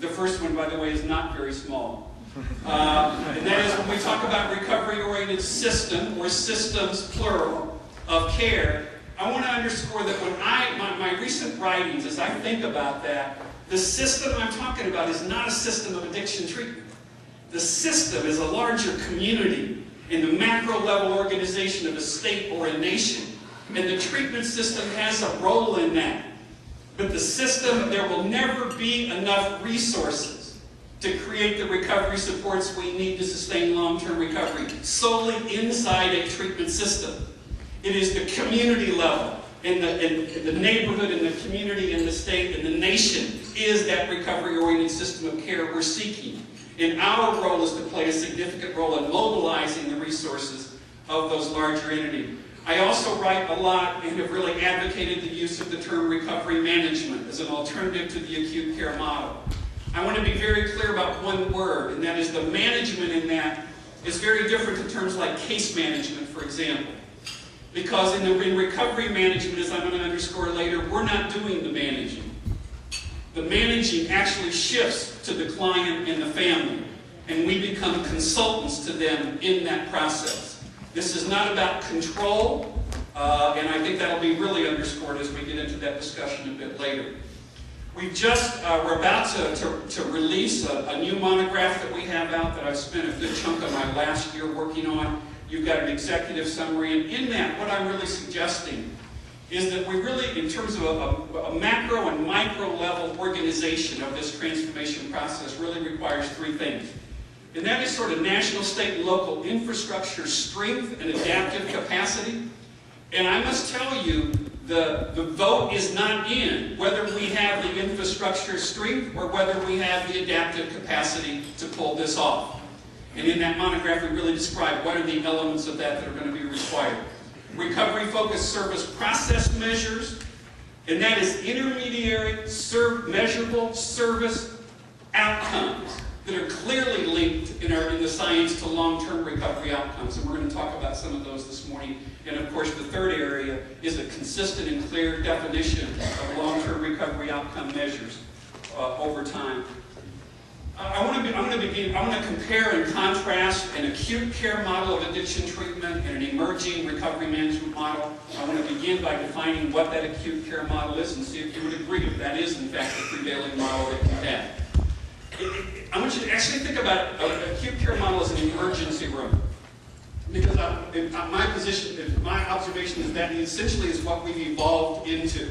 The first one, by the way, is not very small. And that is when we talk about recovery-oriented system, or systems, plural, of care, I want to underscore that when my recent writings, as I think about that, the system I'm talking about is not a system of addiction treatment. The system is a larger community in the macro level organization of a state or a nation. And the treatment system has a role in that. But the system, there will never be enough resources to create the recovery supports we need to sustain long-term recovery solely inside a treatment system. It is the community level, in the neighborhood, in the community, in the state, in the nation, is that recovery-oriented system of care we're seeking. And our role is to play a significant role in mobilizing the resources of those larger entities. I also write a lot and have really advocated the use of the term recovery management as an alternative to the acute care model. I want to be very clear about one word, and that is the management in that is very different to terms like case management, for example. Because in recovery management, as I'm going to underscore later, we're not doing the managing. The managing actually shifts to the client and the family, and we become consultants to them in that process. This is not about control, and I think that'll be really underscored as we get into that discussion a bit later. We're about to release a new monograph that we have out that I've spent a good chunk of my last year working on. You've got an executive summary, and in that, what I'm really suggesting is that we really, in terms of a macro and micro level organization of this transformation process, really requires three things. And that is sort of national, state, and local infrastructure strength and adaptive capacity. And I must tell you, the vote is not in whether we have the infrastructure strength or whether we have the adaptive capacity to pull this off. And in that monograph, we really describe what are the elements of that that are going to be required. Recovery-focused service process measures, and that is intermediary, measurable service outcomes that are clearly linked in the science to long-term recovery outcomes. And we're going to talk about some of those this morning. And of course, the third area is a consistent and clear definition of long-term recovery outcome measures over time. I want to compare and contrast an acute care model of addiction treatment and an emerging recovery management model. I want to begin by defining what that acute care model is and see if you would agree if that is, in fact, the prevailing model that we have. I want you to actually think about an acute care model as an emergency room. Because my observation is that essentially is what we've evolved into.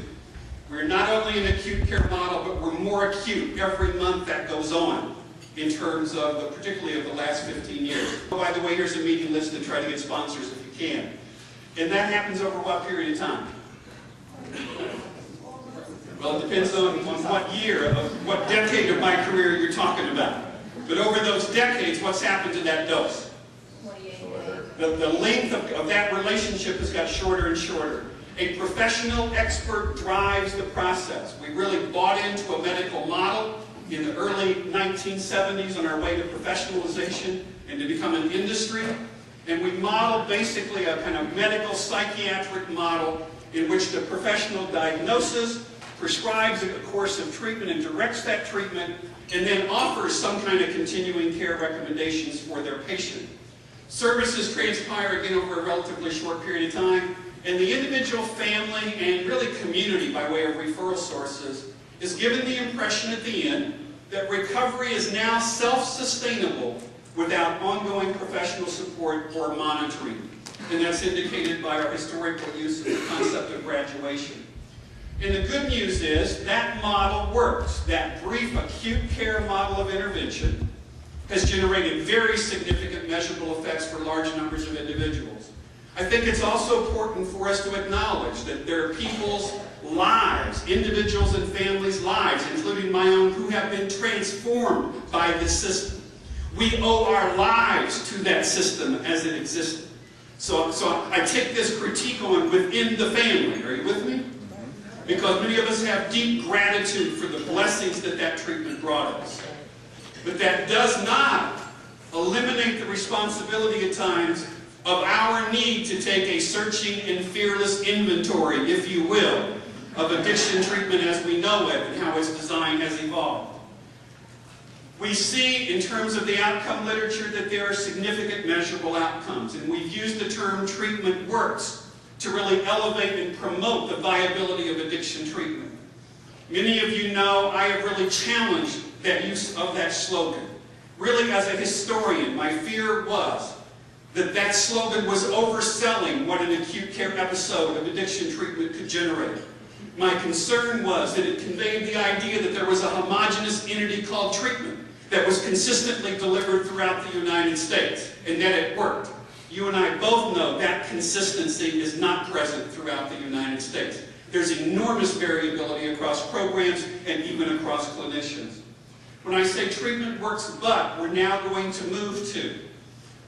We're not only an acute care model, but we're more acute every month that goes on in terms of, particularly of the last 15 years. Oh, by the way, here's a meeting list to try to get sponsors if you can. And that happens over what period of time? Well, it depends on what year, what decade of my career you're talking about. But over those decades, what's happened to that dose? The length of that relationship has got shorter and shorter. A professional expert drives the process. We really bought into a medical model in the early 1970s on our way to professionalization and to become an industry. And we modeled basically a kind of medical psychiatric model in which the professional diagnoses, prescribes a course of treatment and directs that treatment, and then offers some kind of continuing care recommendations for their patient. Services transpire again over a relatively short period of time, and the individual, family, and really community by way of referral sources is given the impression at the end that recovery is now self-sustainable without ongoing professional support or monitoring. And that's indicated by our historical use of the concept of graduation. And the good news is that model works. That brief acute care model of intervention has generated very significant measurable effects for large numbers of individuals. I think it's also important for us to acknowledge that there are people's lives, individuals and families' lives, including my own, who have been transformed by this system. We owe our lives to that system as it existed. So I take this critique on within the family. Are you with me? Because many of us have deep gratitude for the blessings that that treatment brought us. But that does not eliminate the responsibility at times of our need to take a searching and fearless inventory, if you will, of addiction treatment as we know it and how its design has evolved. We see, in terms of the outcome literature, that there are significant measurable outcomes. And we've used the term treatment works to really elevate and promote the viability of addiction treatment. Many of you know I have really challenged that use of that slogan. Really, as a historian, my fear was that that slogan was overselling what an acute care episode of addiction treatment could generate. My concern was that it conveyed the idea that there was a homogeneous entity called treatment that was consistently delivered throughout the United States, and that it worked. You and I both know that consistency is not present throughout the United States. There's enormous variability across programs and even across clinicians. When I say treatment works, but we're now going to move to,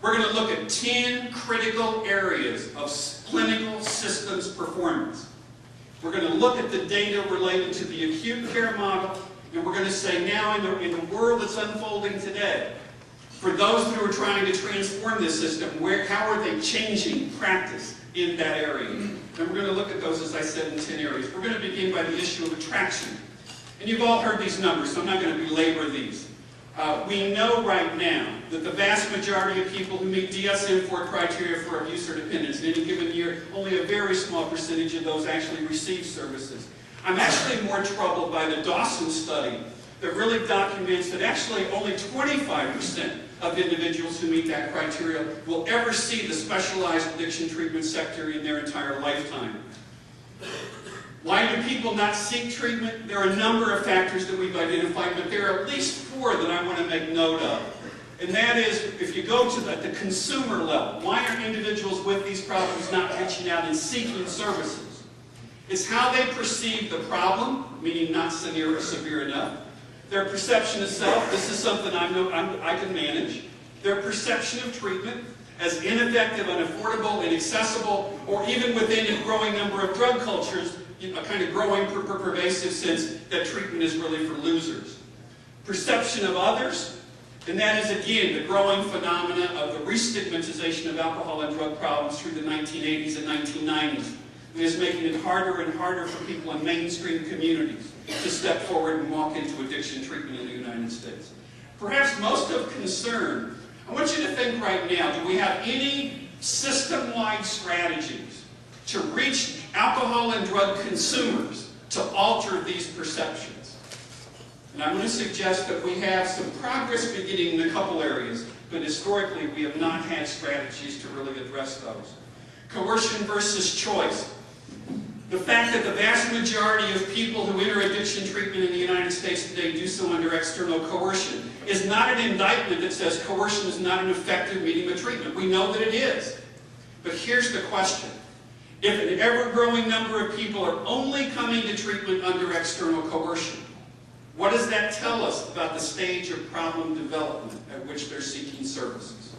we're going to look at 10 critical areas of clinical systems performance. We're going to look at the data related to the acute care model, and we're going to say now in the world that's unfolding today, for those who are trying to transform this system, how are they changing practice in that area? And we're going to look at those, as I said, in 10 areas. We're going to begin by the issue of attraction. And you've all heard these numbers, so I'm not going to belabor these. We know right now that the vast majority of people who meet DSM-IV criteria for abuse or dependence in any given year, only a very small percentage of those actually receive services. I'm actually more troubled by the Dawson study that really documents that actually only 25% of individuals who meet that criteria will ever see the specialized addiction treatment sector in their entire lifetime. Why do people not seek treatment? There are a number of factors that we've identified, but there are at least 4 that I want to make note of. And that is, if you go to the consumer level, why are individuals with these problems not reaching out and seeking services? It's how they perceive the problem, meaning not severe or severe enough. Their perception of self, this is something I know I can manage. Their perception of treatment as ineffective, unaffordable, inaccessible, or even within a growing number of drug cultures, a kind of growing, pervasive sense that treatment is really for losers. Perception of others, and that is, again, the growing phenomena of the re-stigmatization of alcohol and drug problems through the 1980s and 1990s. It is making it harder and harder for people in mainstream communities to step forward and walk into addiction treatment in the United States. Perhaps most of concern, I want you to think right now, do we have any system-wide strategies to reach alcohol and drug consumers to alter these perceptions? And I'm going to suggest that we have some progress beginning in a couple areas, but historically we have not had strategies to really address those. Coercion versus choice. The fact that the vast majority of people who enter addiction treatment in the United States today do so under external coercion is not an indictment that says coercion is not an effective medium of treatment. We know that it is. But here's the question. If an ever-growing number of people are only coming to treatment under external coercion, what does that tell us about the stage of problem development at which they're seeking services?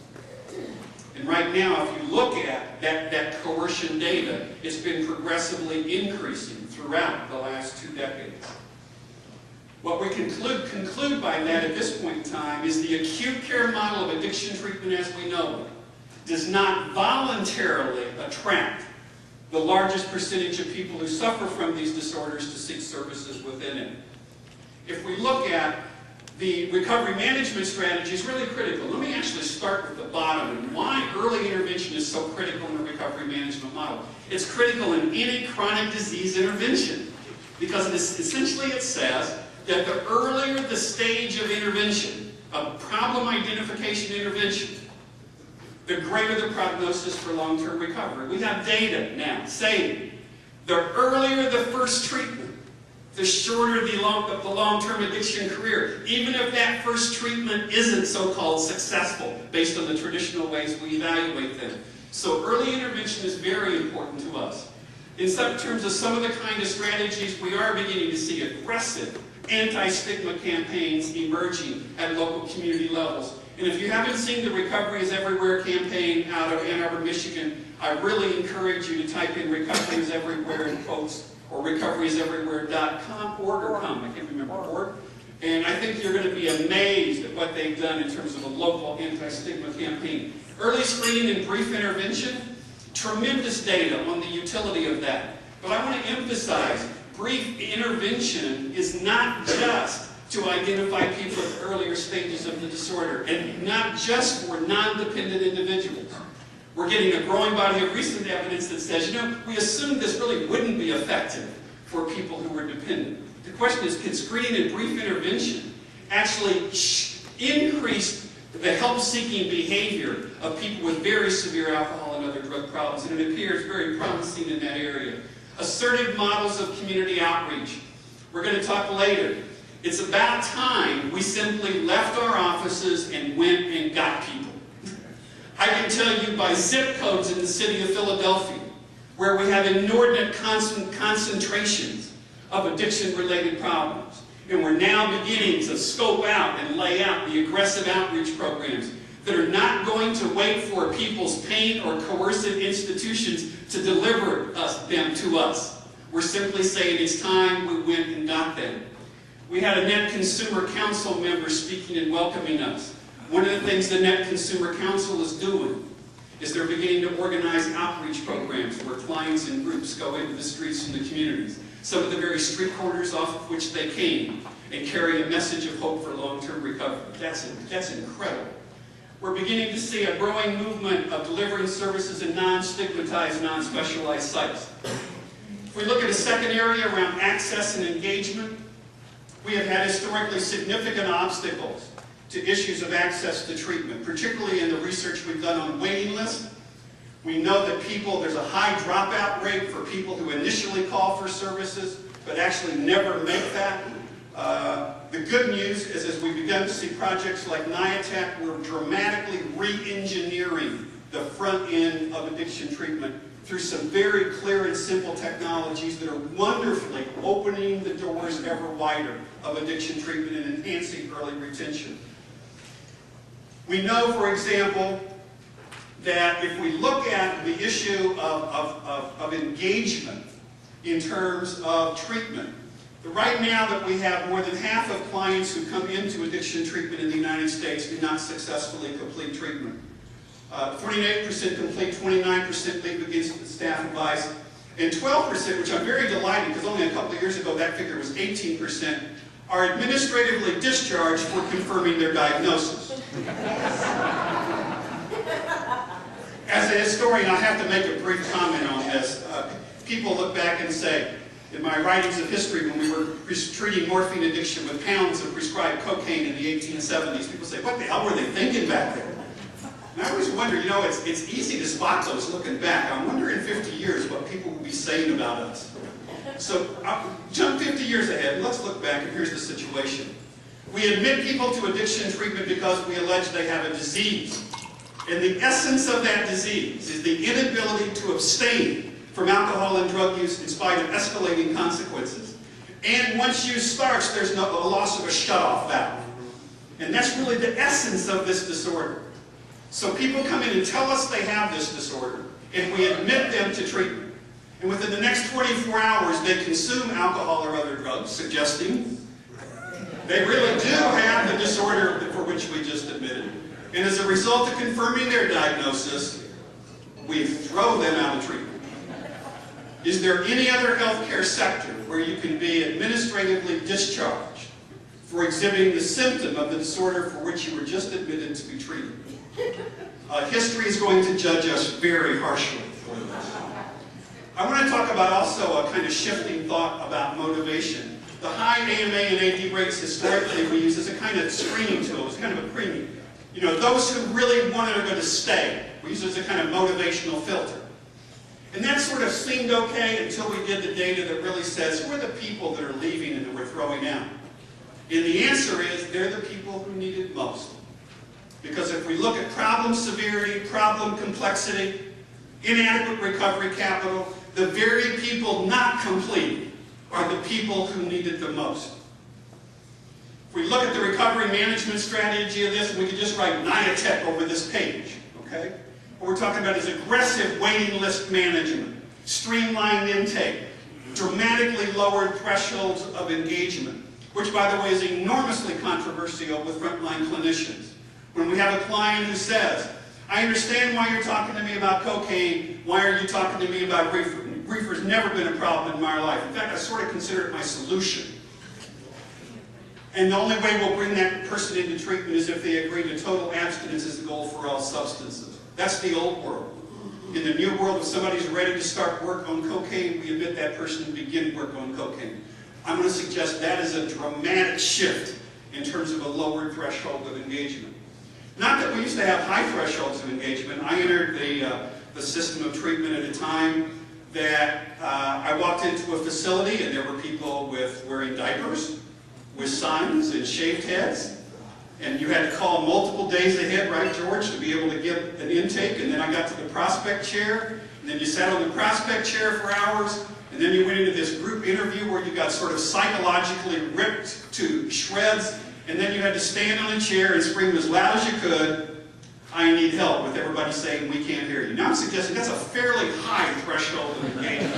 And right now, if you look at that coercion data, it's been progressively increasing throughout the last 2 decades. What we conclude by that at this point in time is the acute care model of addiction treatment as we know it does not voluntarily attract the largest percentage of people who suffer from these disorders to seek services within it. If we look at the recovery management strategy, is really critical. Let me actually start with the bottom and why early intervention is so critical in the recovery management model. It's critical in any chronic disease intervention because essentially it says that the earlier the stage of intervention, of problem identification intervention, the greater the prognosis for long-term recovery. We have data now saying the earlier the first treatment, the shorter the long-term addiction career, even if that first treatment isn't so-called successful based on the traditional ways we evaluate them. So early intervention is very important to us. In some terms of some of the kind of strategies, we are beginning to see aggressive anti-stigma campaigns emerging at local community levels. And if you haven't seen the Recovery is Everywhere campaign out of Ann Arbor, Michigan, I really encourage you to type in Recovery is Everywhere in quotes, or recoverieseverywhere.com, org or com, I can't remember, org. And I think you're going to be amazed at what they've done in terms of a local anti-stigma campaign. Early screening and brief intervention, tremendous data on the utility of that. But I want to emphasize, brief intervention is not just to identify people at the earlier stages of the disorder, and not just for non-dependent individuals. We're getting a growing body of recent evidence that says, you know, we assumed this really wouldn't be effective for people who were dependent. The question is, can screening and brief intervention actually increase the help-seeking behavior of people with very severe alcohol and other drug problems? And it appears very promising in that area. Assertive models of community outreach. We're going to talk later. It's about time we simply left our offices and went and got people. I can tell you by zip codes in the city of Philadelphia, where we have inordinate concentrations of addiction-related problems. And we're now beginning to scope out and lay out the aggressive outreach programs that are not going to wait for people's pain or coercive institutions to deliver them to us. We're simply saying it's time we went and got them. We had a Net Consumer Council member speaking and welcoming us. One of the things the Net Consumer Council is doing is they're beginning to organize outreach programs where clients and groups go into the streets and the communities, some of the very street corners off of which they came, and carry a message of hope for long-term recovery. That's incredible. We're beginning to see a growing movement of delivering services in non-stigmatized, non-specialized sites. If we look at a second area around access and engagement, we have had historically significant obstacles to issues of access to treatment, particularly in the research we've done on waiting lists. We know that there's a high dropout rate for people who initially call for services, but actually never make that. The good news is, as we begin to see projects like IRETA, we're dramatically re-engineering the front end of addiction treatment through some very clear and simple technologies that are wonderfully opening the doors ever wider of addiction treatment and enhancing early retention. We know, for example, that if we look at the issue of engagement in terms of treatment, right now that we have more than half of clients who come into addiction treatment in the United States do not successfully complete treatment. 48% complete, 29% leave against staff advice, and 12%, which I'm very delighted because only a couple of years ago that figure was 18%, are administratively discharged for confirming their diagnosis. As a historian, I have to make a brief comment on this. People look back and say, in my writings of history, when we were treating morphine addiction with pounds of prescribed cocaine in the 1870s, people say, what the hell were they thinking back then? And I always wonder, you know, it's easy to spot those looking back. I wonder in 50 years what people will be saying about us. So jump 50 years ahead, and let's look back, and here's the situation. We admit people to addiction treatment because we allege they have a disease. And the essence of that disease is the inability to abstain from alcohol and drug use in spite of escalating consequences. And once use starts, there's a loss of a shutoff valve. And that's really the essence of this disorder. So people come in and tell us they have this disorder, and we admit them to treatment. And within the next 24 hours, they consume alcohol or other drugs, suggesting they really do have the disorder for which we just admitted. And as a result of confirming their diagnosis, we throw them out of treatment. Is there any other healthcare sector where you can be administratively discharged for exhibiting the symptom of the disorder for which you were just admitted to be treated? History is going to judge us very harshly for this. I want to talk about also a kind of shifting thought about motivation. The high AMA and AD rates historically we use as a kind of screening tool, as kind of a premium. You know, those who really wanted are going to stay. We use it as a kind of motivational filter. And that sort of seemed okay until we did the data that really says, who are the people that are leaving and that we're throwing out? And the answer is, they're the people who need it most. Because if we look at problem severity, problem complexity, inadequate recovery capital, the very people not completing are the people who need it the most. If we look at the recovery management strategy of this, we could just write IRETA over this page, okay? What we're talking about is aggressive waiting list management, streamlined intake, dramatically lowered thresholds of engagement, which, by the way, is enormously controversial with frontline clinicians. When we have a client who says, I understand why you're talking to me about cocaine, why are you talking to me about reefer? Reefer's never been a problem in my life. In fact, I sort of consider it my solution. And the only way we'll bring that person into treatment is if they agree to total abstinence as the goal for all substances. That's the old world. In the new world, if somebody's ready to start work on cocaine, we admit that person to begin work on cocaine. I'm going to suggest that is a dramatic shift in terms of a lower threshold of engagement. Not that we used to have high thresholds of engagement. I entered the system of treatment at a time that I walked into a facility and there were people wearing diapers, with signs and shaved heads. And you had to call multiple days ahead, right, George, to be able to get an intake. And then I got to the prospect chair, and then you sat on the prospect chair for hours, and then you went into this group interview where you got sort of psychologically ripped to shreds, and then you had to stand on a chair and scream as loud as you could, "I need help," with everybody saying, "We can't hear you." Now I'm suggesting that's a fairly high threshold of engagement.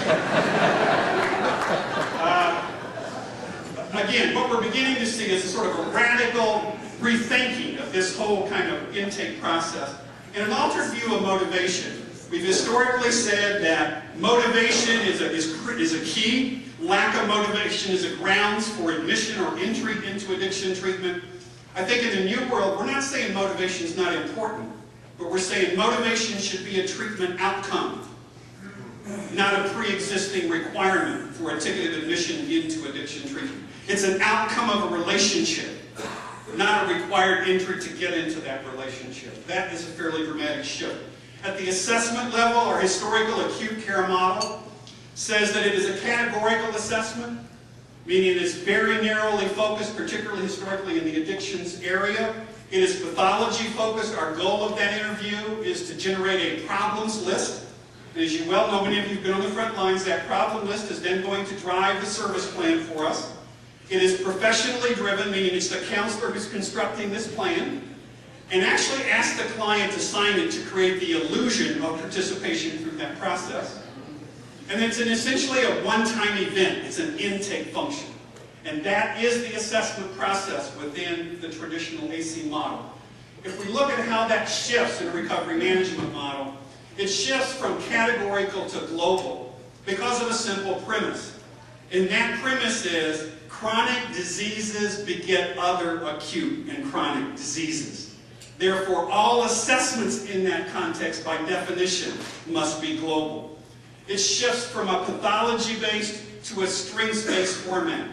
Again, what we're beginning to see is a sort of a radical rethinking of this whole kind of intake process and an altered view of motivation. We've historically said that motivation is a key. Lack of motivation is a grounds for admission or entry into addiction treatment. I think in the new world, we're not saying motivation is not important, but we're saying motivation should be a treatment outcome, not a pre-existing requirement for a ticket of admission into addiction treatment. It's an outcome of a relationship, not a required entry to get into that relationship. That is a fairly dramatic shift. At the assessment level, our historical acute care model says that it is a categorical assessment, meaning it's very narrowly focused, particularly historically in the addictions area. It is pathology focused. Our goal of that interview is to generate a problems list. And as you well know, many of you have been on the front lines, that problem list is then going to drive the service plan for us. It is professionally driven, meaning it's the counselor who's constructing this plan, and actually ask the client to sign it to create the illusion of participation through that process. And it's essentially a one-time event. It's an intake function. And that is the assessment process within the traditional AC model. If we look at how that shifts in a recovery management model, it shifts from categorical to global because of a simple premise. And that premise is chronic diseases beget other acute and chronic diseases. Therefore, all assessments in that context, by definition, must be global. It shifts from a pathology-based to a strengths-based format.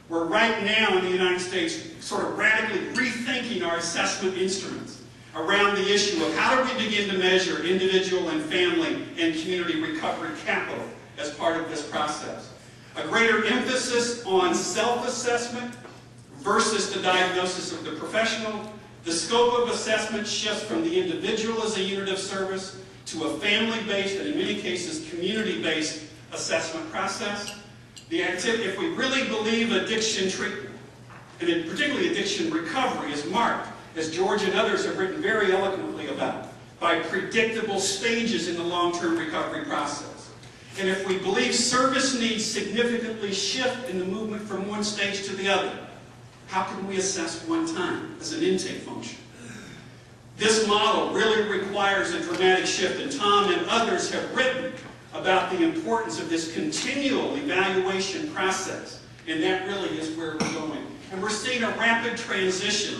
We're right now in the United States sort of radically rethinking our assessment instruments around the issue of how do we begin to measure individual and family and community recovery capital as part of this process. A greater emphasis on self-assessment versus the diagnosis of the professional. The scope of assessment shifts from the individual as a unit of service to a family-based and in many cases community-based assessment process. If we really believe addiction treatment, and particularly addiction recovery, is marked, as George and others have written very eloquently about, by predictable stages in the long-term recovery process. And if we believe service needs significantly shift in the movement from one stage to the other, how can we assess one time as an intake function? This model really requires a dramatic shift, and Tom and others have written about the importance of this continual evaluation process, and that really is where we're going. And we're seeing a rapid transition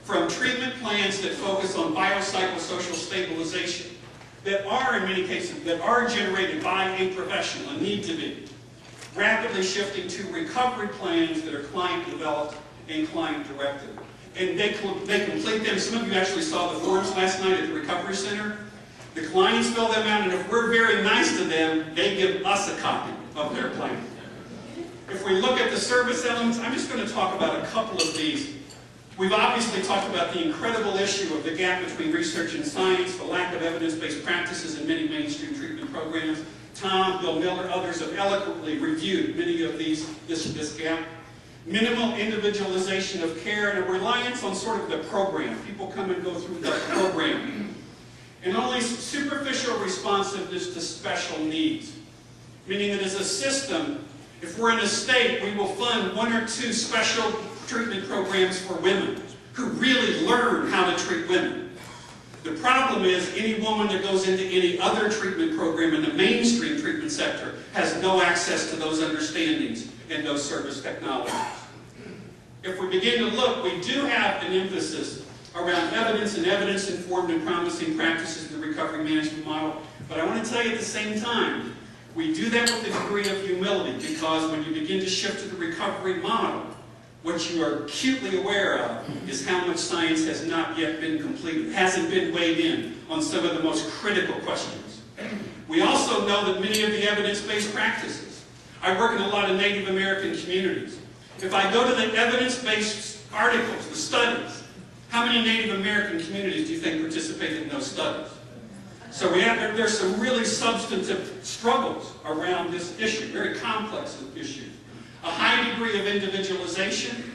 from treatment plans that focus on biopsychosocial stabilization, that are, in many cases, that are generated by a professional and need to be, rapidly shifting to recovery plans that are client-developed and client-directed. And they complete them. Some of you actually saw the forms last night at the Recovery Center. The clients fill them out, and if we're very nice to them, they give us a copy of their plan. If we look at the service elements, I'm just going to talk about a couple of these. We've obviously talked about the incredible issue of the gap between research and science, the lack of evidence-based practices in many mainstream treatment programs. Tom, Bill Miller, others have eloquently reviewed many of this gap. Minimal individualization of care and a reliance on sort of the program. People come and go through the program. And only superficial responsiveness to special needs. Meaning that as a system, if we're in a state, we will fund 1 or 2 special treatment programs for women who really learn how to treat women. The problem is any woman that goes into any other treatment program in the mainstream treatment sector has no access to those understandings and those service technologies. if we begin to look, we do have an emphasis around evidence and evidence-informed and promising practices in the recovery management model. But I want to tell you at the same time, we do that with a degree of humility, because when you begin to shift to the recovery model, what you are acutely aware of is how much science has not yet been completed, hasn't been weighed in on some of the most critical questions. We also know that many of the evidence-based practices, I work in a lot of Native American communities. If I go to the evidence-based articles, the studies, how many Native American communities do you think participated in those studies? So there's some really substantive struggles around this issue, very complex issues. A high degree of individualization.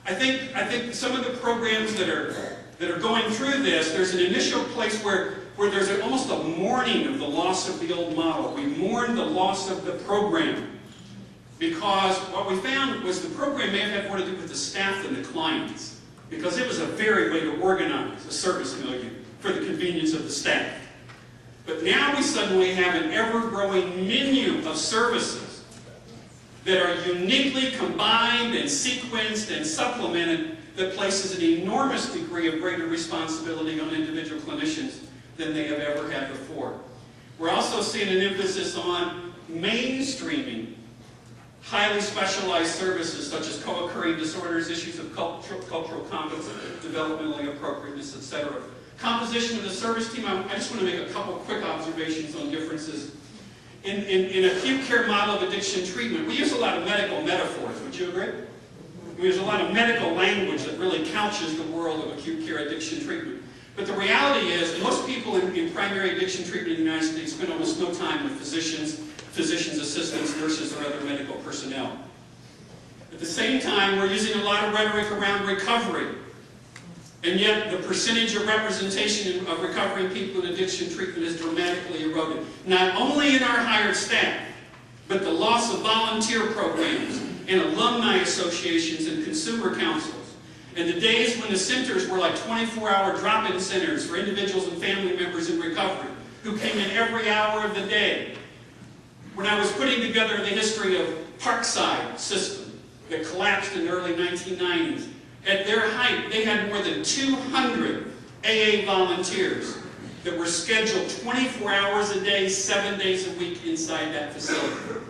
I think some of the programs that are going through this, there's an initial place where there's almost a mourning of the loss of the old model. We mourn the loss of the program, because what we found was the program may have had more to do with the staff than the clients, because it was a very way to organize a service milieu for the convenience of the staff. But now we suddenly have an ever-growing menu of services that are uniquely combined and sequenced and supplemented, that places an enormous degree of greater responsibility on individual clinicians than they have ever had before. We're also seeing an emphasis on mainstreaming highly specialized services such as co-occurring disorders, issues of cultural competence, developmentally appropriateness, etc. Composition of the service team, I just want to make a couple quick observations on differences. In acute care model of addiction treatment, we use a lot of medical metaphors. Would you agree? We use a lot of medical language that really couches the world of acute care addiction treatment. But the reality is, most people in primary addiction treatment in the United States spend almost no time with physicians' assistants, nurses, or other medical personnel. At the same time, we're using a lot of rhetoric around recovery. And yet, the percentage of representation of recovering people in addiction treatment is dramatically eroded. Not only in our hired staff, but the loss of volunteer programs and alumni associations and consumer councils. And the days when the centers were like 24-hour drop-in centers for individuals and family members in recovery, who came in every hour of the day. When I was putting together the history of Parkside system that collapsed in the early 1990s, at their height, they had more than 200 AA volunteers that were scheduled 24 hours a day, 7 days a week inside that facility.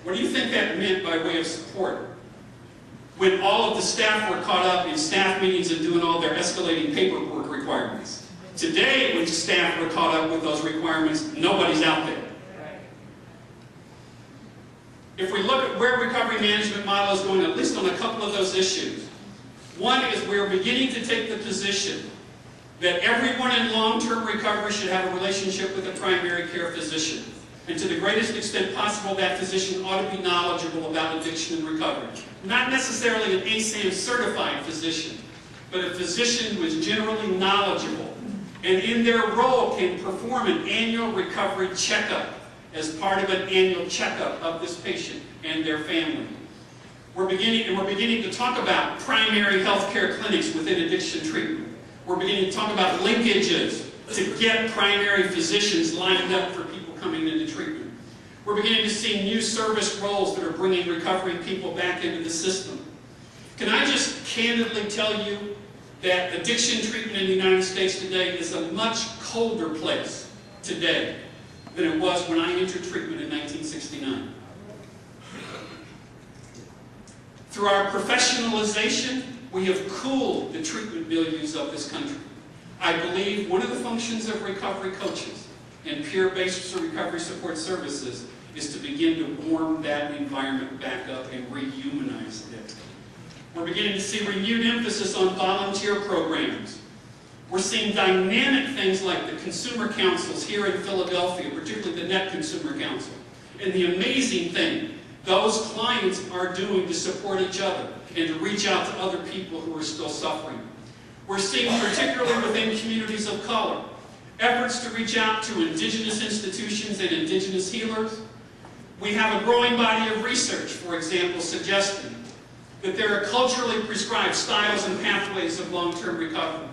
What do you think that meant by way of support? When all of the staff were caught up in staff meetings and doing all their escalating paperwork requirements. Today, when staff were caught up with those requirements, nobody's out there. If we look at where recovery management model is going, at least on a couple of those issues, one is we're beginning to take the position that everyone in long-term recovery should have a relationship with a primary care physician. And to the greatest extent possible, that physician ought to be knowledgeable about addiction and recovery. Not necessarily an ASAM certified physician, but a physician who is generally knowledgeable and in their role can perform an annual recovery checkup as part of an annual checkup of this patient and their family. We're beginning to talk about primary health care clinics within addiction treatment. We're beginning to talk about linkages to get primary physicians lined up for people coming into treatment. We're beginning to see new service roles that are bringing recovering people back into the system. Can I just candidly tell you that addiction treatment in the United States today is a much colder place today than it was when I entered treatment in 1969. Through our professionalization, we have cooled the treatment milieus of this country. I believe one of the functions of recovery coaches and peer-based recovery support services is to begin to warm that environment back up and rehumanize it. We're beginning to see renewed emphasis on volunteer programs. We're seeing dynamic things like the consumer councils here in Philadelphia, particularly the Net Consumer Council. And the amazing thing those clients are doing to support each other and to reach out to other people who are still suffering. We're seeing, particularly within communities of color, efforts to reach out to indigenous institutions and indigenous healers. We have a growing body of research, for example, suggesting that there are culturally prescribed styles and pathways of long-term recovery.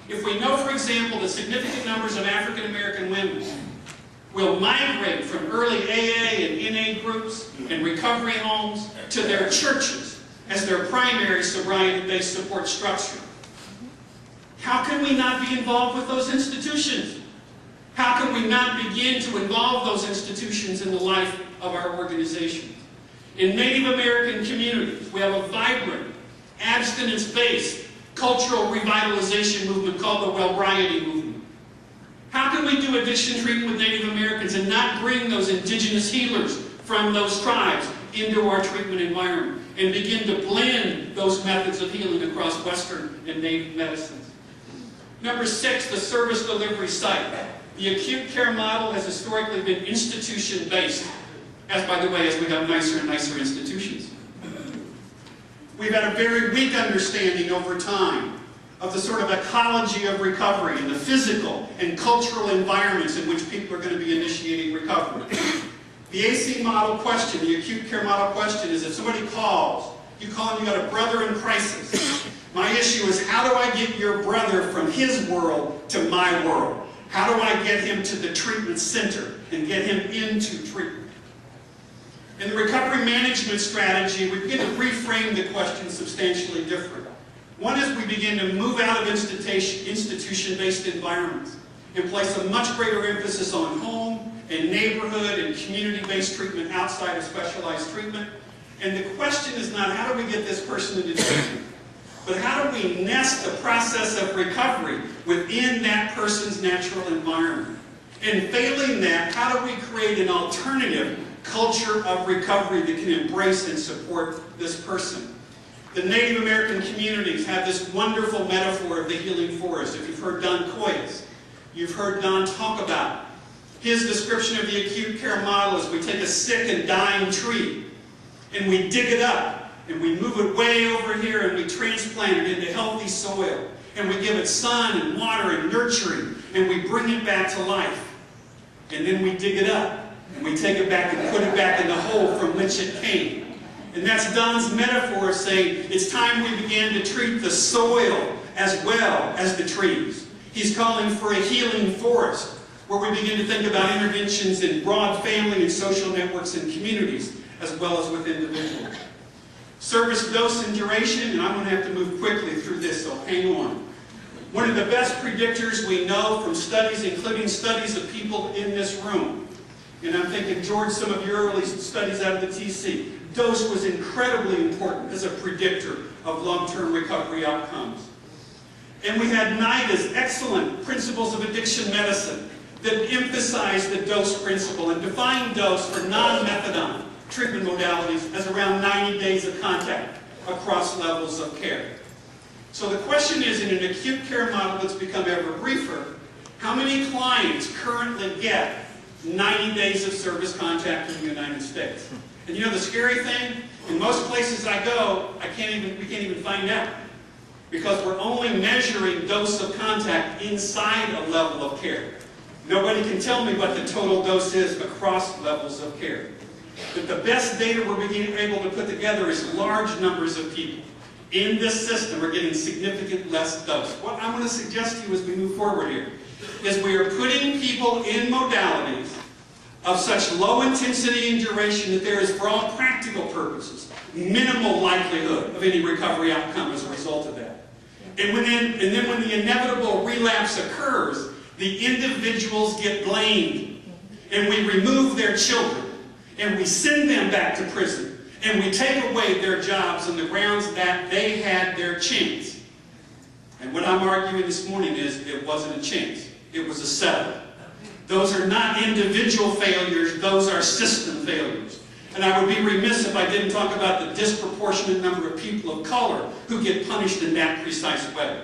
If we know, for example, that significant numbers of African American women will migrate from early AA and NA groups and recovery homes to their churches as their primary sobriety-based support structure. How can we not be involved with those institutions? How can we not begin to involve those institutions in the life of our organizations? In Native American communities, we have a vibrant, abstinence-based cultural revitalization movement called the Wellbriety movement. How can we do addiction treatment with Native Americans and not bring those indigenous healers from those tribes into our treatment environment and begin to blend those methods of healing across Western and Native medicines? Number 6, the service delivery site. The acute care model has historically been institution-based, as by the way, as we have nicer and nicer institutions. We've had a very weak understanding over time of the sort of ecology of recovery and the physical and cultural environments in which people are going to be initiating recovery. The AC model question, the acute care model question, is if somebody calls, you call and you got a brother in crisis. My issue is, how do I get your brother from his world to my world? How do I get him to the treatment center and get him into treatment? In the recovery management strategy, we begin to reframe the question substantially different. One is we begin to move out of institution-based environments and place a much greater emphasis on home and neighborhood and community-based treatment outside of specialized treatment. And the question is not, how do we get this person into treatment? But how do we nest the process of recovery within that person's natural environment? And failing that, how do we create an alternative culture of recovery that can embrace and support this person? The Native American communities have this wonderful metaphor of the healing forest. If you've heard Don Coyes, you've heard Don talk about his description of the acute care model is we take a sick and dying tree and we dig it up and we move it way over here and we transplant it into healthy soil and we give it sun and water and nurturing and we bring it back to life. And then we dig it up and we take it back and put it back in the hole from which it came. And that's Don's metaphor of saying it's time we began to treat the soil as well as the trees. He's calling for a healing forest where we begin to think about interventions in broad family and social networks and communities as well as with individuals. Service dose and duration, and I'm going to have to move quickly through this, so hang on. One of the best predictors we know from studies, including studies of people in this room, and I'm thinking, George, some of your early studies out of the TC, dose was incredibly important as a predictor of long-term recovery outcomes. And we had NIDA's excellent principles of addiction medicine that emphasized the dose principle and defined dose for non-methadone treatment modalities as around 90 days of contact across levels of care. So the question is, in an acute care model that's become ever briefer, how many clients currently get 90 days of service contact in the United States? And you know the scary thing? In most places I go, we can't even find out. Because we're only measuring dose of contact inside a level of care. Nobody can tell me what the total dose is across levels of care. But the best data we're able to put together is large numbers of people in this system are getting significant less dose. What I want to suggest to you as we move forward here is we are putting people in modalities of such low intensity and duration that there is, for all practical purposes, minimal likelihood of any recovery outcome as a result of that. And then when the inevitable relapse occurs, the individuals get blamed. And we remove their children. And we send them back to prison. And we take away their jobs on the grounds that they had their chance. And what I'm arguing this morning is it wasn't a chance. It was a setup. Those are not individual failures. Those are system failures. And I would be remiss if I didn't talk about the disproportionate number of people of color who get punished in that precise way.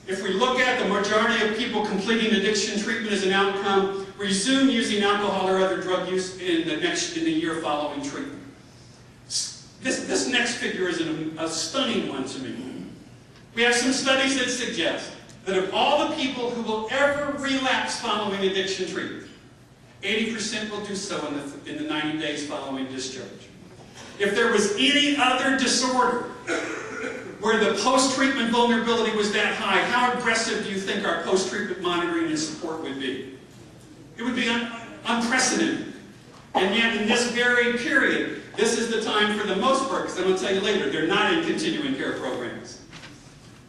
If we look at the majority of people completing addiction treatment as an outcome, resume using alcohol or other drug use in the year following treatment. This next figure is a stunning one to me. We have some studies that suggest that of all the people who will ever relapse following addiction treatment, 80% will do so in the 90 days following discharge. If there was any other disorder where the post-treatment vulnerability was that high, how aggressive do you think our post-treatment monitoring and support would be? It would be unprecedented. And yet in this very period, This is the time for the most part, because I'm going to tell you later, they're not in continuing care programs.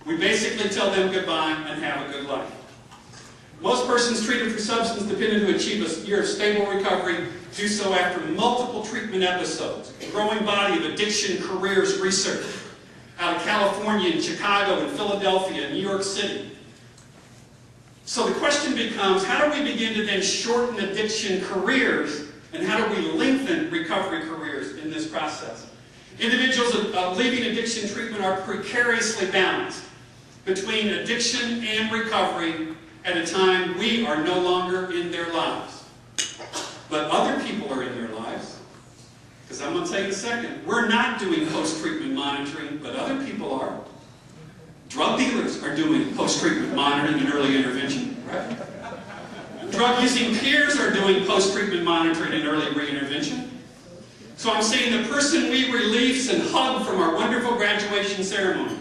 We basically tell them goodbye and have a good life. Most persons treated for substance dependent who achieve a year of stable recovery do so after multiple treatment episodes. A growing body of addiction careers research out of California and Chicago and Philadelphia and New York City. So the question becomes, how do we begin to then shorten addiction careers, and how do we lengthen recovery careers in this process? Individuals leaving addiction treatment are precariously balanced between addiction and recovery at a time we are no longer in their lives. But other people are in their lives, because I'm going to tell you in a second, we're not doing post-treatment monitoring, but other people are. Drug dealers are doing post-treatment monitoring and early intervention, right? Drug-using peers are doing post-treatment monitoring and early reintervention. So I'm saying the person we release and hug from our wonderful graduation ceremony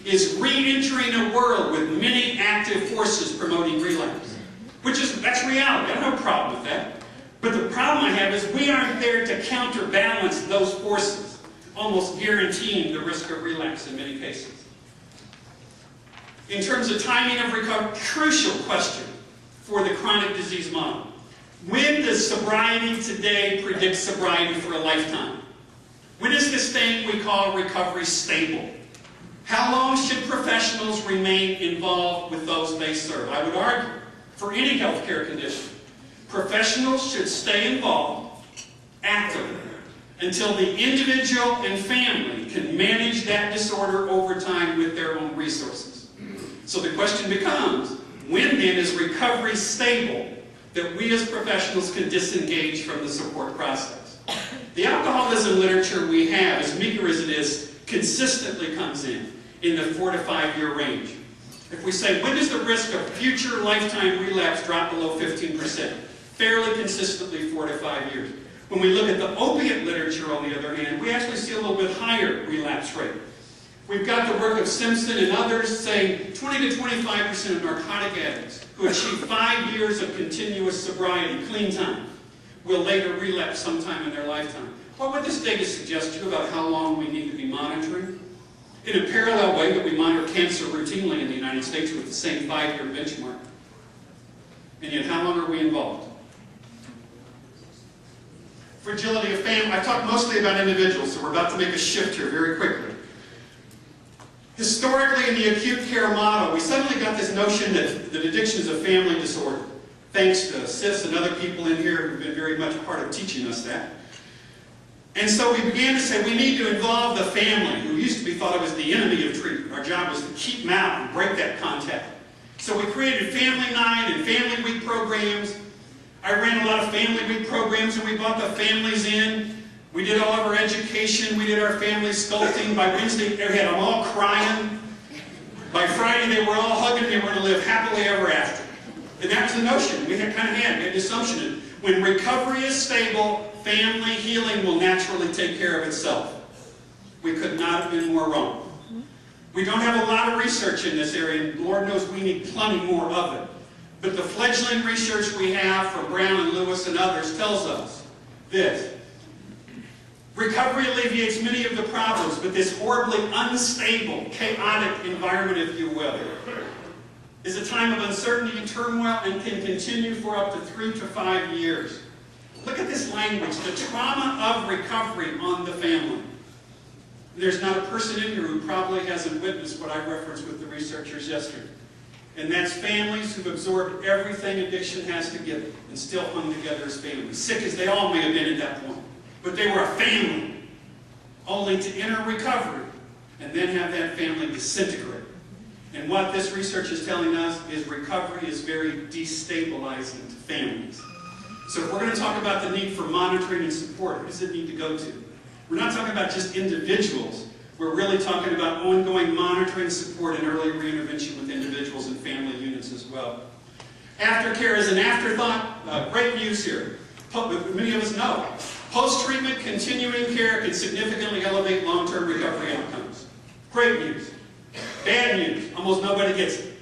is re-entering a world with many active forces promoting relapse. That's reality. I have no problem with that. But the problem I have is we aren't there to counterbalance those forces, almost guaranteeing the risk of relapse in many cases. In terms of timing of recovery, crucial question for the chronic disease model. When does sobriety today predict sobriety for a lifetime? When is this thing we call recovery stable? How long should professionals remain involved with those they serve? I would argue, for any healthcare condition, professionals should stay involved actively until the individual and family can manage that disorder over time with their own resources. So the question becomes, when then is recovery stable that we as professionals can disengage from the support process? The alcoholism literature we have, as meager as it is, consistently comes in the 4 to 5 year range. If we say, when does the risk of future lifetime relapse drop below 15%? Fairly consistently 4 to 5 years. When we look at the opiate literature, on the other hand, we actually see a little bit higher relapse rate. We've got the work of Simpson and others saying 20 to 25% of narcotic addicts who achieve 5 years of continuous sobriety, clean time, will later relapse sometime in their lifetime. What would this data suggest to you about how long we need to be monitoring? In a parallel way that we monitor cancer routinely in the United States with the same 5-year benchmark. And yet, how long are we involved? Fragility of family. I talked mostly about individuals, so we're about to make a shift here very quickly. Historically, in the acute care model, we suddenly got this notion that addiction is a family disorder. Thanks to Sis and other people in here who've been very much a part of teaching us that. And so we began to say we need to involve the family, who used to be thought of as the enemy of treatment. Our job was to keep them out and break that contact. So we created family night and family week programs. I ran a lot of family week programs, and we brought the families in. We did all of our education. We did our family sculpting. By Wednesday, we had them all crying. By Friday, they were all hugging. They were going to live happily ever after. And that was the notion. We had the assumption that when recovery is stable, family healing will naturally take care of itself. We could not have been more wrong. We don't have a lot of research in this area, and Lord knows we need plenty more of it. But the fledgling research we have from Brown and Lewis and others tells us this. Recovery alleviates many of the problems, but this horribly unstable, chaotic environment, if you will, is a time of uncertainty and turmoil and can continue for up to 3 to 5 years. Look at this language, the trauma of recovery on the family. There's not a person in here who probably hasn't witnessed what I referenced with the researchers yesterday. And that's families who've absorbed everything addiction has to give them and still hung together as families. Sick as they all may have been at that point. But they were a family, only to enter recovery and then have that family disintegrate. And what this research is telling us is recovery is very destabilizing to families. So if we're going to talk about the need for monitoring and support, who does it need to go to? We're not talking about just individuals. We're really talking about ongoing monitoring, support, and early reintervention with individuals and family units as well. Aftercare is an afterthought. Great news here. Many of us know. Post-treatment continuing care can significantly elevate long-term recovery outcomes. Great news. Bad news. Almost nobody gets it.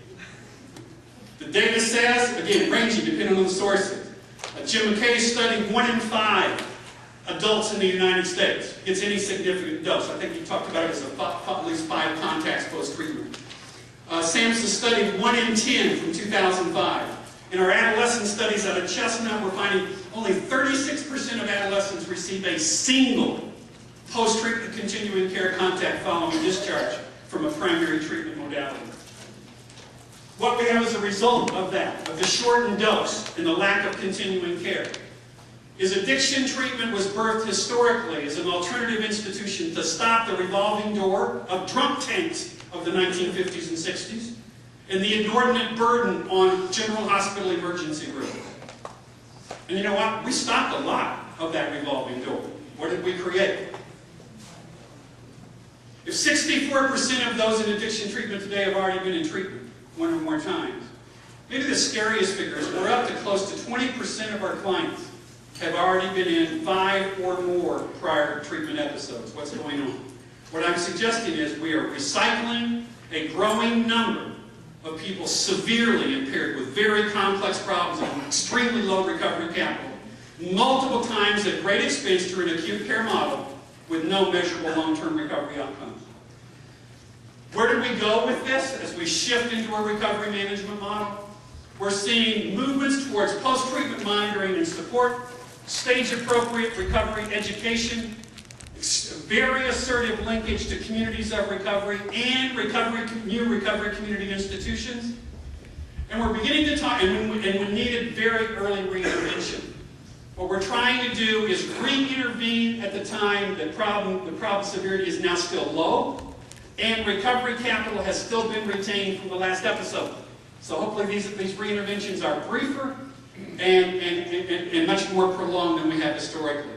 The data says, again, ranging depending on the sources. A Jim McKay study, 1 in 5 adults in the United States gets any significant dose. I think you talked about it as at least 5 contacts post-treatment. SAMHSA studied 1 in 10 from 2005. In our adolescent studies out of Chestnut, we're finding only 36% of adolescents receive a single post-treatment continuing care contact following discharge from a primary treatment modality. What we have as a result of that, of the shortened dose and the lack of continuing care, is addiction treatment was birthed historically as an alternative institution to stop the revolving door of drunk tanks of the 1950s and 60s and the inordinate burden on general hospital emergency rooms. And you know what? We stopped a lot of that revolving door. What did we create? If 64% of those in addiction treatment today have already been in treatment 1 or more times, maybe the scariest figure is we're up to close to 20% of our clients have already been in 5 or more prior treatment episodes. What's going on? What I'm suggesting is we are recycling a growing number of people severely impaired with very complex problems and extremely low recovery capital, multiple times at great expense through an acute care model with no measurable long-term recovery outcomes. Where do we go with this as we shift into a recovery management model? We're seeing movements towards post-treatment monitoring and support, stage-appropriate recovery education, very assertive linkage to communities of recovery and new recovery community institutions. And we're beginning to talk, and when needed, very early reintervention. What we're trying to do is re-intervene at the time the problem severity is now still low, and recovery capital has still been retained from the last episode. So hopefully these re-interventions are briefer and much more prolonged than we have historically.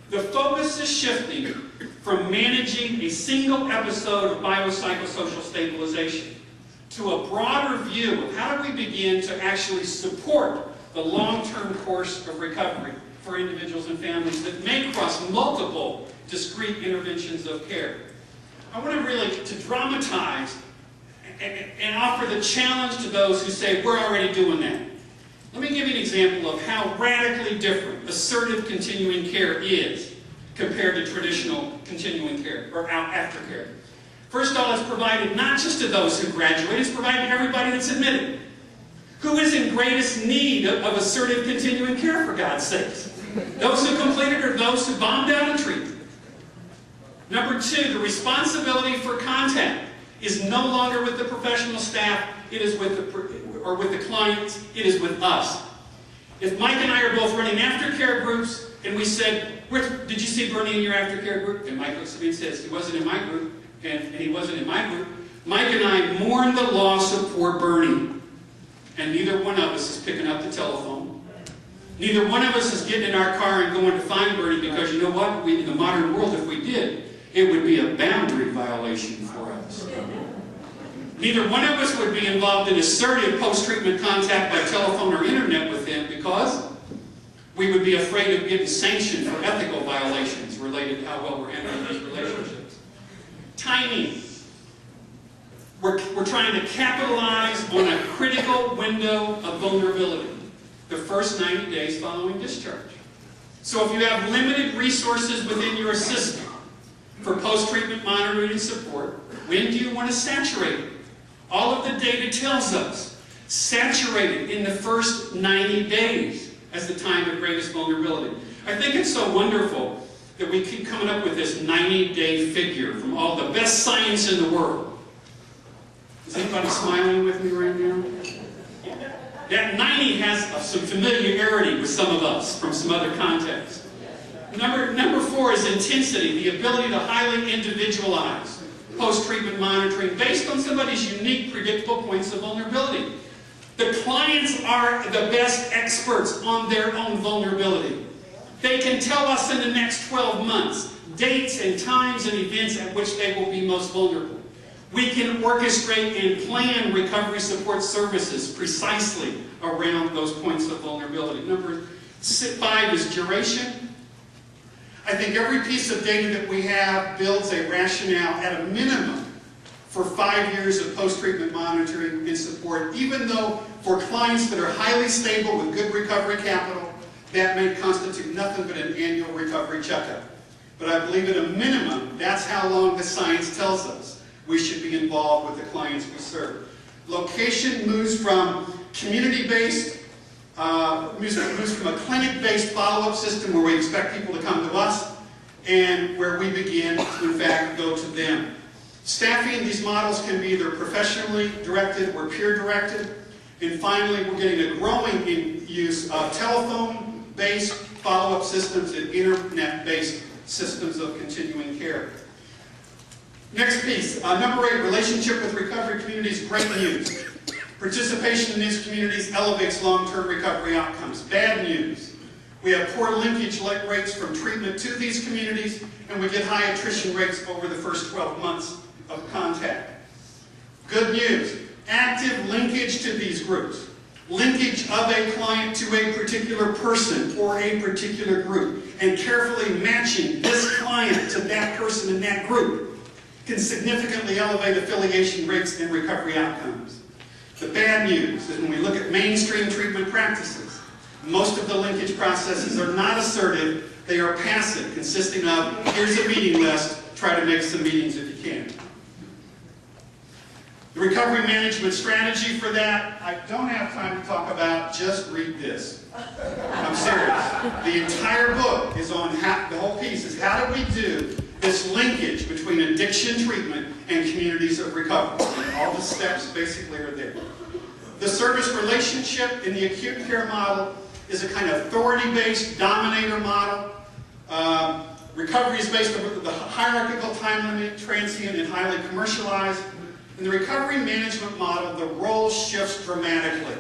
The focus is shifting from managing a single episode of biopsychosocial stabilization to a broader view of how do we begin to actually support the long-term course of recovery for individuals and families that may cross multiple discrete interventions of care. I want to really dramatize and offer the challenge to those who say, we're already doing that. Let me give you an example of how radically different assertive continuing care is compared to traditional continuing care or aftercare. First of all, it's provided not just to those who graduate, it's provided to everybody that's admitted. Who is in greatest need of assertive continuing care, for God's sakes? Those who completed or those who bombed out of treatment? Number 2, the responsibility for contact is no longer with the professional staff, it is with the clients, it is with us. If Mike and I are both running aftercare groups, and we said, did you see Bernie in your aftercare group? And Mike looks at me and says, he wasn't in my group, and he wasn't in my group. Mike and I mourn the loss of poor Bernie. And neither one of us is picking up the telephone. Neither one of us is getting in our car and going to find Bernie, because you know what? In the modern world, if we did, it would be a boundary violation for us. Neither one of us would be involved in assertive post-treatment contact by telephone or internet with him, because we would be afraid of getting sanctioned for ethical violations related to how well we're handling these relationships. Timing. We're trying to capitalize on a critical window of vulnerability, the first 90 days following discharge. So if you have limited resources within your system for post-treatment monitoring and support, when do you want to saturate it? All of the data tells us, saturate it in the first 90 days as the time of greatest vulnerability. I think it's so wonderful that we keep coming up with this 90-day figure from all the best science in the world. Is anybody smiling with me right now? That 90 has some familiarity with some of us from some other contexts. Number 4 is intensity, the ability to highly individualize post-treatment monitoring based on somebody's unique, predictable points of vulnerability. The clients are the best experts on their own vulnerability. They can tell us in the next 12 months dates and times and events at which they will be most vulnerable. We can orchestrate and plan recovery support services precisely around those points of vulnerability. Number 5 is duration. I think every piece of data that we have builds a rationale at a minimum for 5 years of post-treatment monitoring and support, even though for clients that are highly stable with good recovery capital, that may constitute nothing but an annual recovery checkup. But I believe at a minimum, that's how long the science tells us we should be involved with the clients we serve. Location moves from community-based, moves from a clinic-based follow-up system where we expect people to come to us, and where we begin to, in fact, go to them. Staffing these models can be either professionally directed or peer-directed. And finally, we're getting a growing use of telephone-based follow-up systems and internet-based systems of continuing care. Next piece, number 8, relationship with recovery communities, great news. Participation in these communities elevates long-term recovery outcomes. Bad news. We have poor linkage rates from treatment to these communities, and we get high attrition rates over the first 12 months of contact. Good news. Active linkage to these groups. Linkage of a client to a particular person or a particular group, and carefully matching this client to that person in that group can significantly elevate affiliation rates and recovery outcomes. The bad news is when we look at mainstream treatment practices, most of the linkage processes are not assertive, they are passive, consisting of, here's a meeting list, try to make some meetings if you can. The recovery management strategy for that, I don't have time to talk about, just read this. I'm serious. The entire book is on, the whole piece is how do we do this linkage between addiction treatment and communities of recovery. And all the steps basically are there. The service relationship in the acute care model is a kind of authority-based dominator model. Recovery is based on the hierarchical time limit, transient, and highly commercialized. In the recovery management model, the role shifts dramatically.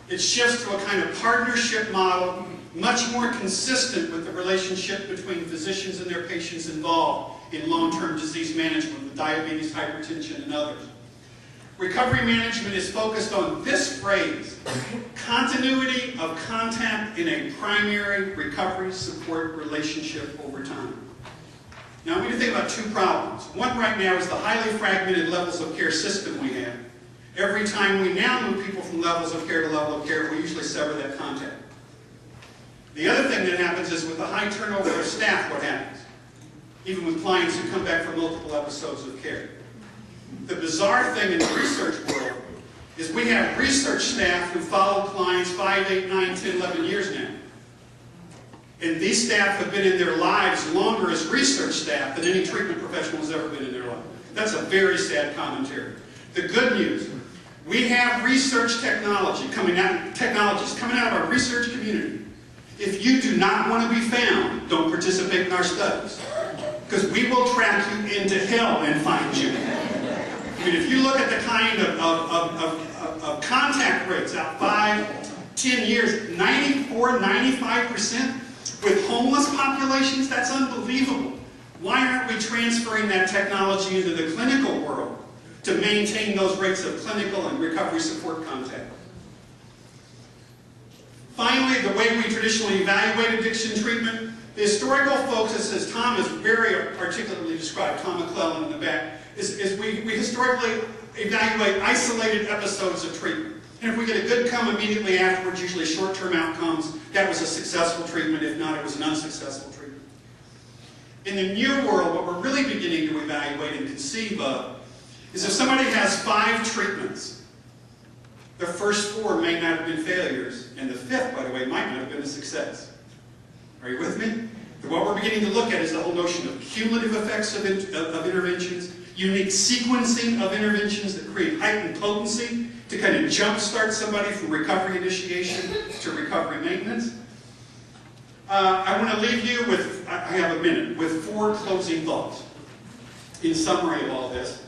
It shifts to a kind of partnership model, much more consistent with the relationship between physicians and their patients involved in long-term disease management with diabetes, hypertension, and others. Recovery management is focused on this phrase, continuity of contact in a primary recovery support relationship over time. Now, we need to think about two problems. One right now is the highly fragmented levels of care system we have. Every time we now move people from levels of care to level of care, we usually sever that contact. The other thing that happens is with the high turnover of staff, what happens? Even with clients who come back from multiple episodes of care. The bizarre thing in the research world is we have research staff who follow clients 5, 8, 9, 10, 11 years now. And these staff have been in their lives longer as research staff than any treatment professional has ever been in their life. That's a very sad commentary. The good news, we have research technologies coming out of our research community. If you do not want to be found, don't participate in our studies. Because we will track you into hell and find you. I mean, if you look at the kind of contact rates out 5, 10 years, 94, 95% with homeless populations, that's unbelievable. Why aren't we transferring that technology into the clinical world to maintain those rates of clinical and recovery support contact? Finally, the way we traditionally evaluate addiction treatment, the historical focus, as Tom has very articulately described, Tom McClellan in the back, is we historically evaluate isolated episodes of treatment. And if we get a good come immediately afterwards, usually short-term outcomes, that was a successful treatment. If not, it was an unsuccessful treatment. In the new world, what we're really beginning to evaluate and conceive of is if somebody has 5 treatments, the first 4 may not have been failures, and the 5th, by the way, might not have been a success. Are you with me? What we're beginning to look at is the whole notion of cumulative effects of interventions, unique sequencing of interventions that create heightened potency to kind of jumpstart somebody from recovery initiation to recovery maintenance. I want to leave you with, I have a minute, with 4 closing thoughts in summary of all this.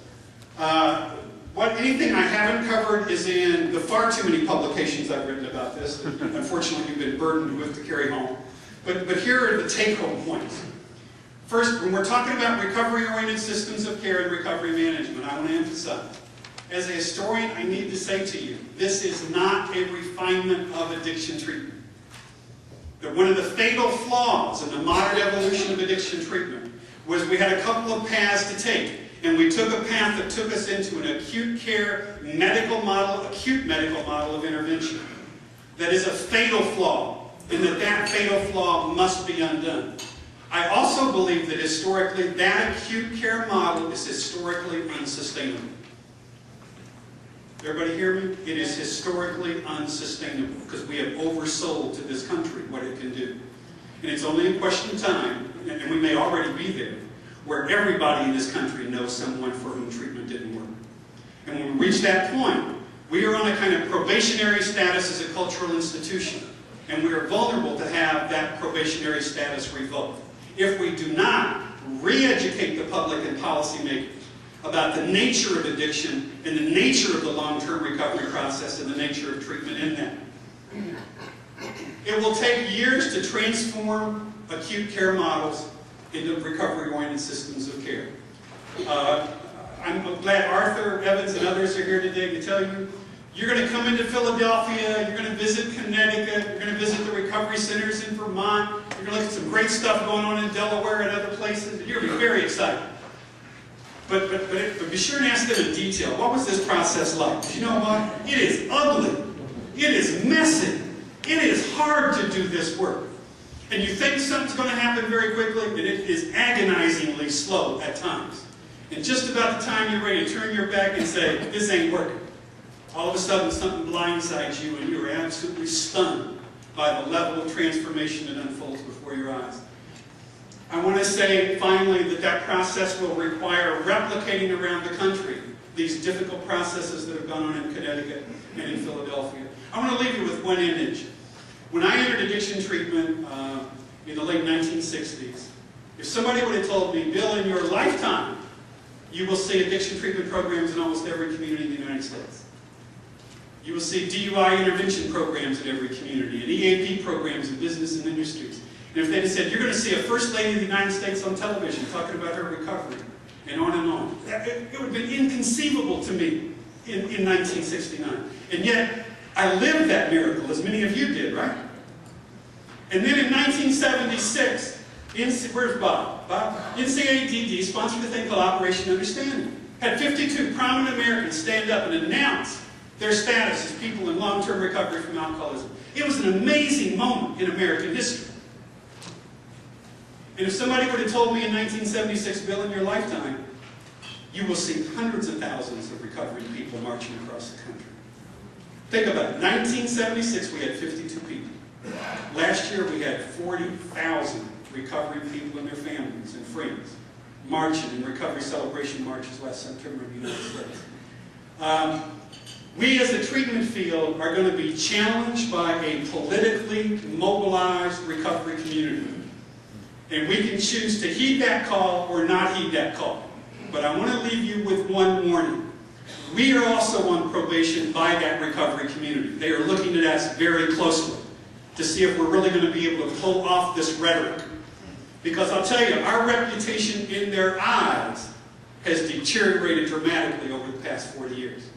Anything I haven't covered is in the far too many publications I've written about this. Unfortunately, you've been burdened with to carry home. But here are the take-home points. First, when we're talking about recovery-oriented systems of care and recovery management, I want to emphasize, as a historian, I need to say to you, this is not a refinement of addiction treatment. That one of the fatal flaws in the modern evolution of addiction treatment was we had a couple of paths to take. And we took a path that took us into an acute care medical model, acute medical model of intervention. That is a fatal flaw. and that fatal flaw must be undone. I also believe that historically, that acute care model is historically unsustainable. Everybody hear me? It is historically unsustainable because we have oversold to this country what it can do. And it's only a question of time, and we may already be there, where everybody in this country knows someone for whom treatment didn't work. And when we reach that point, we are on a kind of probationary status as a cultural institution, and we are vulnerable to have that probationary status revoked if we do not re-educate the public and policymakers about the nature of addiction and the nature of the long-term recovery process and the nature of treatment in that. It will take years to transform acute care models into recovery-oriented systems of care. I'm glad Arthur Evans and others are here today to tell you, you're going to come into Philadelphia, you're going to visit Connecticut, you're going to visit the recovery centers in Vermont, you're going to look at some great stuff going on in Delaware and other places, and you're going to be very excited. But be sure and ask them in detail, what was this process like? Because you know what? It is ugly. It is messy. It is hard to do this work. And you think something's going to happen very quickly, and it is agonizingly slow at times. And just about the time you're ready to turn your back and say, this ain't working, all of a sudden something blindsides you and you're absolutely stunned by the level of transformation that unfolds before your eyes. I want to say, finally, that process will require replicating around the country these difficult processes that have gone on in Connecticut and in Philadelphia. I want to leave you with one image. When I entered addiction treatment in the late 1960s, if somebody would have told me, Bill, in your lifetime, you will see addiction treatment programs in almost every community in the United States. You will see DUI intervention programs in every community, and EAP programs in business and industries. And if they'd have said, you're going to see a First Lady of the United States on television talking about her recovery, and on, it would have been inconceivable to me in 1969. And yet, I lived that miracle, as many of you did, right? And then in 1976, where's Bob? NCADD sponsored a thing called Operation Understanding. Had 52 prominent Americans stand up and announce their status as people in long-term recovery from alcoholism. It was an amazing moment in American history. And if somebody would have told me in 1976, Bill, in your lifetime, you will see hundreds of thousands of recovering people marching across the country. Think about it. 1976, we had 52 people. Last year, we had 40,000 recovering people and their families and friends marching in recovery celebration marches last September in the United States. We as a treatment field are going to be challenged by a politically mobilized recovery community. And we can choose to heed that call or not heed that call. But I want to leave you with one warning. We are also on probation by that recovery community. They are looking at us very closely to see if we're really going to be able to pull off this rhetoric. Because I'll tell you, our reputation in their eyes has deteriorated dramatically over the past 40 years.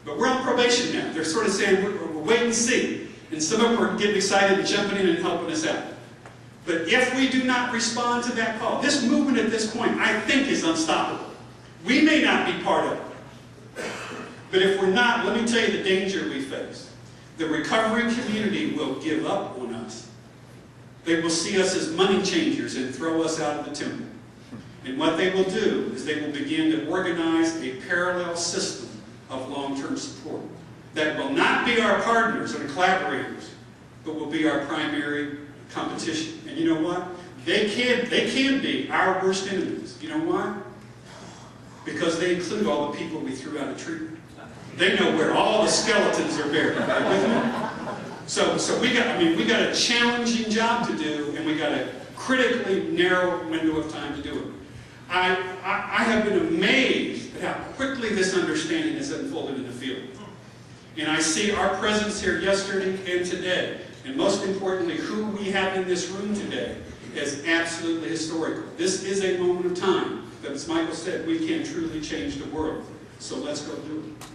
But we're on probation now. They're sort of saying, we're wait and see. And some of them are getting excited and jumping in and helping us out. But if we do not respond to that call, this movement at this point, I think, is unstoppable. We may not be part of it. But if we're not, let me tell you the danger we face. The recovery community will give up on us. They will see us as money changers and throw us out of the temple. And what they will do is they will begin to organize a parallel system of long-term support that will not be our partners and collaborators, but will be our primary competition. And you know what? They can be our worst enemies. You know why? Because they include all the people we threw out of treatment. They know where all the skeletons are buried. So we got a challenging job to do, and we got a critically narrow window of time to do it. I have been amazed at how quickly this understanding has unfolded in the field. And I see our presence here yesterday and today, and most importantly, who we have in this room today, as absolutely historical. This is a moment of time that, as Michael said, we can truly change the world. So let's go do it.